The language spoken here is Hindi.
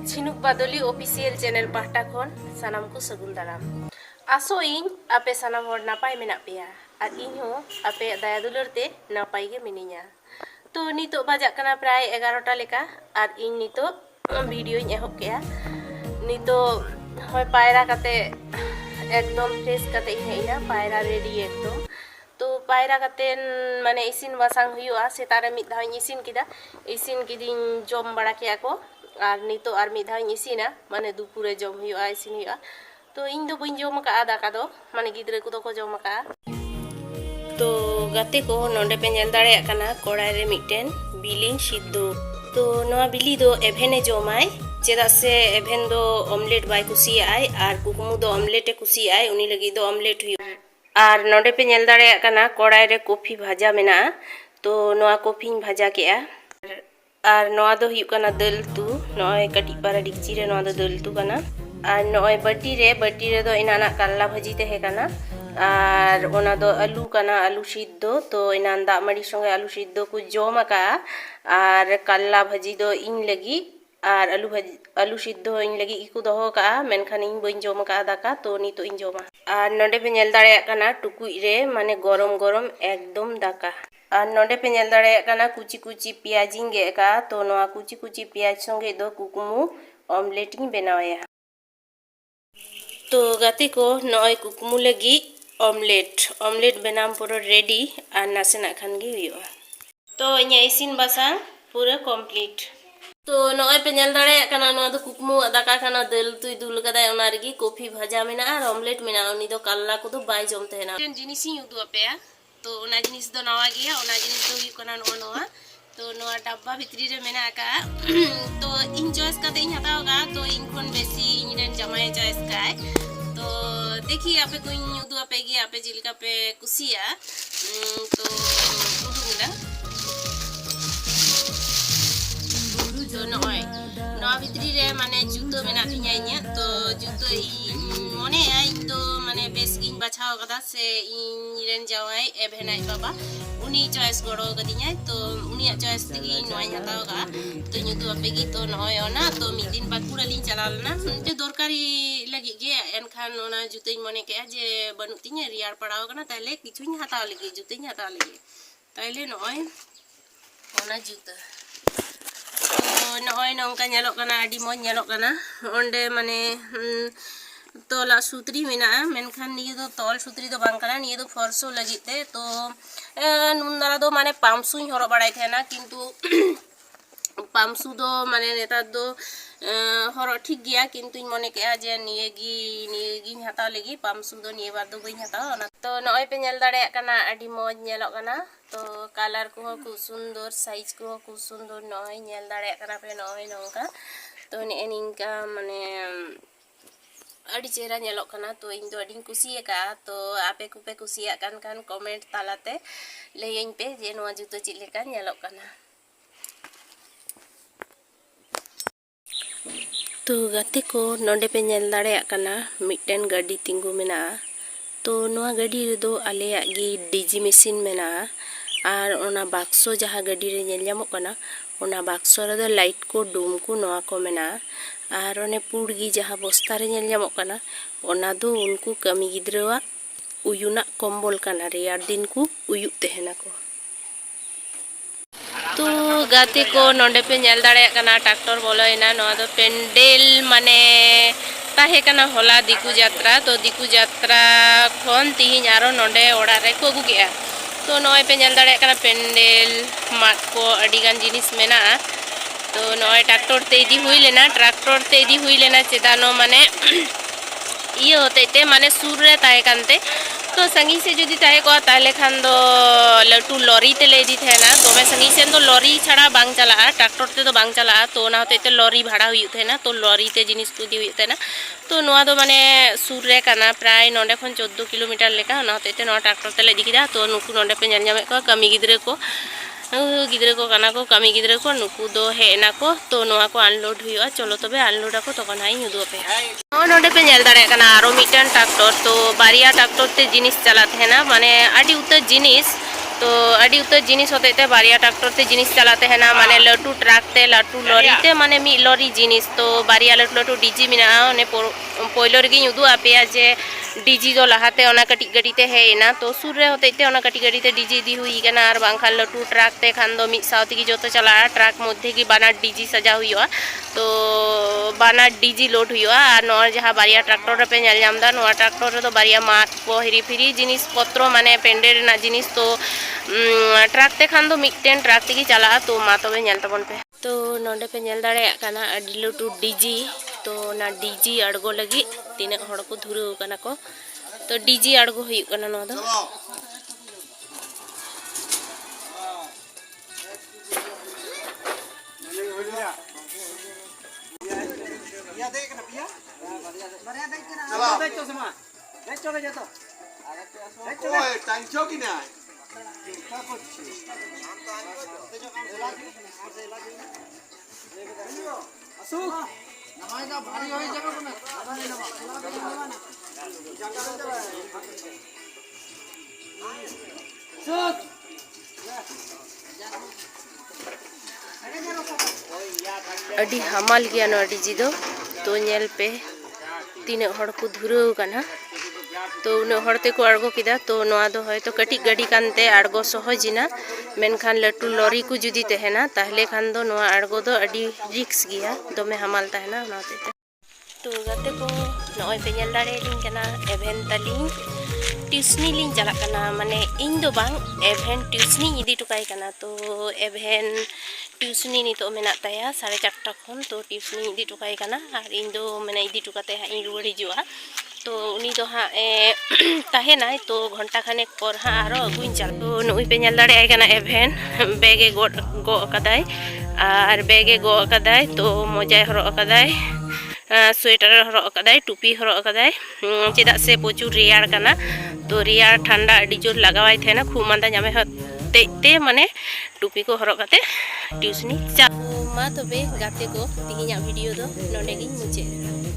झिनुक बादली ऑफिशियल चैनल पाहटा खन सानाम को सगुन दाराम आसो इन आपे सानाम हर नापाय मेना पेया और इन हो आपे दया दुलर ते नापाय गे मिनिया। तो नितो बाजा कना प्राय 11टा लेका और इन नितो वीडियो इन एहब केया। नितो होय पायरा काते एकदम फ्रेश काते हेइना पायरा रेडी एकदम। तो पायरा काते माने इसिन बासांग हुआ सेतारे मिद धाव इसिन किदा इसिन किदिन जम बड़ा केया को और नितो और मिद धाव इसिना माने दुपुरे जम हुआ इसिन हुआ। तो इन दो बइन जम का दाका दो माने गिद्रे को को जम का। तो गाते को नोंडे पे नेल दाड़े कना कोड़ाई रे मिटेन बिलिंग सिद्धो। तो नोआ बिली दो एभेने जमाय चेदा से एभेन दो ऑमलेट बाय कुसियाय और कुकुमु दो ऑमलेट कुसियाय उनी लगी दो ऑमलेट हुई। और नोंडे पे नेल दाड़े कना कोड़ाई रे कॉफी भाजा मेना। तो नोआ कॉफी भाजा केया और नोआ दो हुई कना दल तू नोय कटी पारा डिक्ची रे नोआ दो दल तू कना और नोय बटी रे दो इनाना काल्ला भाजी तहे कना और ओना दो आलू कना आलू सिद्धो। तो इनान दाग माड़ी संगे आलू सिद्धो को जम का और काल्ला भाजी दो इन लगी और आलू सिद्धो इन लगी इको दोहो का मेनखान इन बइन जम का दाका। तो नितो इन जमा और नोंडे पे नेल दाड़े कना टुकुई रे माने गरम गरम एकदम दाका और नोंडे पे नेल दाड़े कना कुची कुची पियाज इन गे का। तो नोआ कुची कुची पियाज संगे दो कुकुमु ऑमलेट इन बनाया। तो गाते को नय कुकुमु लगी ऑमलेट बनाम पूरा रेडी और नासेना खान गे हुआ। तो इन्या इसिन बासांग पूरा कंप्लीट। तो नय पे नेल दाड़े कना नोआ दो कुकुमु दाका कना दल तुई दुल कदाय ओना रेगी कॉफी भाजा मेना और ऑमलेट मेना उनी दो काल्ला को दो बाय जम तहेना जिनिस इ उदु अपेया। तो ओना जिनिस दो नवा गया ओना जिनिस दो हुई कना नोआ तो नोआ डब्बा भितरी रे मेना का। तो इन चॉइस काते इन हताव का तो इन खन बेसी इन रेन जमाय चॉइस काय। तो देखिए आपे को इन उदु अपेगी आपे जिलका पे कुसिया। तो उदुला तो नय नोआ भितरी रे माने जुतो मेना तिया इnya। तो जुतो मने आई तो माने बेस इन बाछाव कदा से इन रेन जावाय एभेनाय बाबा उनी चॉइस गड़ो गदिnya। तो उनी चॉइस तगी नोय हताव का। तो नुदु अपेगी तो नय ओना तो मिद दिन बाद पूरा लिन चलालना जे दरकारी लगी गे एनखान ओना जुतोई मने के जे बनु तिnya रियार पड़ाव कना ताले किछुኝ हताव लगी जुतोई हताव लगी ताइले नय ओना जुतो। तो नय नंका नेलो कना आडी मज नेलो कना ओंडे माने तोला सूत्री मेना मेनखान निये दो तोल सूत्री दो बांग कना निये दो फरसो लगिते। तो नुनदारा दो माने पामसुኝ हरो बाड़ाय थेना किंतु पामसु दो माने नेता दो हरो ठीक गया किंतु मने के जे नियेगी हताव लगी पामसु दो निये बार दो बइन हताव। तो नय पे नेल दाड़े कना आडी मज नेलो कना। तो कलर को खूब सुंदर साइज को खूब सुंदर नय नेल दाड़े कना पे नय नंका। तो ने निंका माने अड़ी चेहरा नेलो कना। तो इन दो अड़ी कुसिया का। तो आपे को पे कुसिया कान कमेंट तालाते लयिन पे जे नोआ जुतो चि लेका नेलो कना। तो गाते को नोंडे पे नेल दाड़े कना मिटन गाड़ी तिंगु मेना। तो नोआ गाड़ी रे दो आलेया गी डीजी मशीन मेना और ओना बाक्सो जहाँ गाड़ी रे नेल जामो कना ओना बाक्सो रे दो लाइट को डूम को नोआ को मेना और ओने पुड़गी जहाँ बस्ता रे नेल जामो कना ओना दो उनको कमी गिद्रावा उयुना कम्बल कना रेयार दिन को उयुक तहेना को। तो गाते को नोंडे पे नेल दाड़े कना ट्रैक्टर बोलोइना नोआ दो पेंडेल माने ताहे कना होला दिकु यात्रा। तो दिकु यात्रा खन तिहिन आरो नोंडे ओड़ा रे को गुगेया। तो नोय पे नेल दाड़े कना पेंडेल माट को अडिगान जिनिस मेना। तो नोय ट्रैक्टर ते इदी हुई लेना चेदानो माने इयो होते माने सुर रे ताहे कानते। तो संगी से जुदी ताहे को ताले खान दो लटू लॉरी ते ले इदी थेना। तो मैं संगी से तो लॉरी छाड़ा बांग चला ट्रैक्टर ते तो बांग चला। तो ओना होते लॉरी भाड़ा हुई थेना। तो लॉरी ते जिनिस को दी हुई थेना। तो नोआ दो माने सुर रे काना प्राय नोंडे खन 14 किलोमीटर लेका ओना होते नोआ ट्रैक्टर ते ले इदी किदा। तो नुकु नोंडे पे नेल जामे को कमी गिद्रे को काना को कमी गिद्रे को नुकु दो हेना को। तो नोआ को अनलोड हुआ। चलो तबे अनलोड को तखन हाई उदु पे नोंडे पे नेल दाड़े कना आरो मिटन ट्रैक्टर। तो बारिया ट्रैक्टर ते जिनिस चला थेना माने आडी उतर जिनिस तो अड़ी उतर जिनिस होते ते बारिया ट्रैक्टर ते जिनिस चलाते हैं ना माने लटू ट्रक ते लटू लॉरी ते माने मी लॉरी जिनिस तो बारिया लटू लटू डीजी मिना ने पोइलो रगी उदू आपेया जे डीजी दो लहाते ओना कटी गड़ी ते है ना तो सुर रे होते ते ओना कटी गड़ी ते डीजी दी हुई कना आर बांखान लटू ट्रक ते खान दो मी साउथ की जो तो चला ट्रक मध्य की बाना डीजी सजा हुआ तो बाना डीजी लोड हुआ और नोर जहाँ बारिया ट्रैक्टर पे नेल जामदा नोआ ट्रैक्टर तो बारिया मात को हिरी फिरी जिनिस पत्रो माने पेंडेर ना जिनिस तो ट्रक ते खान दो मिटन ट्रक ते चला तो मा तबे नेल तबन पे तो नोंडे पे नेल दाड़े काना अडी लटू डीजी तो ना डीजी अड़गो लगी तीन हड़ को धुरु कना को तो डीजी अड़गो हुई कना नो दो अडी हमाल गया नो डीजी दो तो नेल पे तीन हड़ को धुरु कना तो उन्हें हड़ते को अड़गो किदा तो नोआ दो है तो कटी गड़ी कानते अड़गो सहजिना मेनखान लटू लॉरी को जुदी तहना ताहले खान दो नोआ अड़गो दो अडी रिक्स गया दोमे हमाल तहना नाते तो गाते को नॉय पे नेल दाड़े लिंग कना एवेन तालिंग ट्यूशनी लिंग चला कना माने इन दो बांग एवेन ट्यूशनी इदी टुकाई कना तो एवेन ट्यूशनी नितो मेना ताया 4:30 खन तो ट्यूशनी इदी टुकाई कना और इन दो मेना इदी टुकाते हा इन रुवाड़ी जुआ तो उनी दो हाँ तहेना तो घंटा खाने पर हाँ आरो अगुइन चल तो नुई पे नेल दाड़े आय कना एवेन बेगे गो कदाय और बेगे गो कदाय तो मोजाय हरो कदाय स्वेटर हरो कदाय टुपी हरो कदाय चेदा से प्रचुर रेयार कना तो रेयार ठंडा अडी जोर लगावाय थे ना खूब मांदा जामे ते माने टुपी को हरो कते ट्यूशनी चा मा तबे गाते को तिहिया वीडियो दो नोंडे गिन मुचे।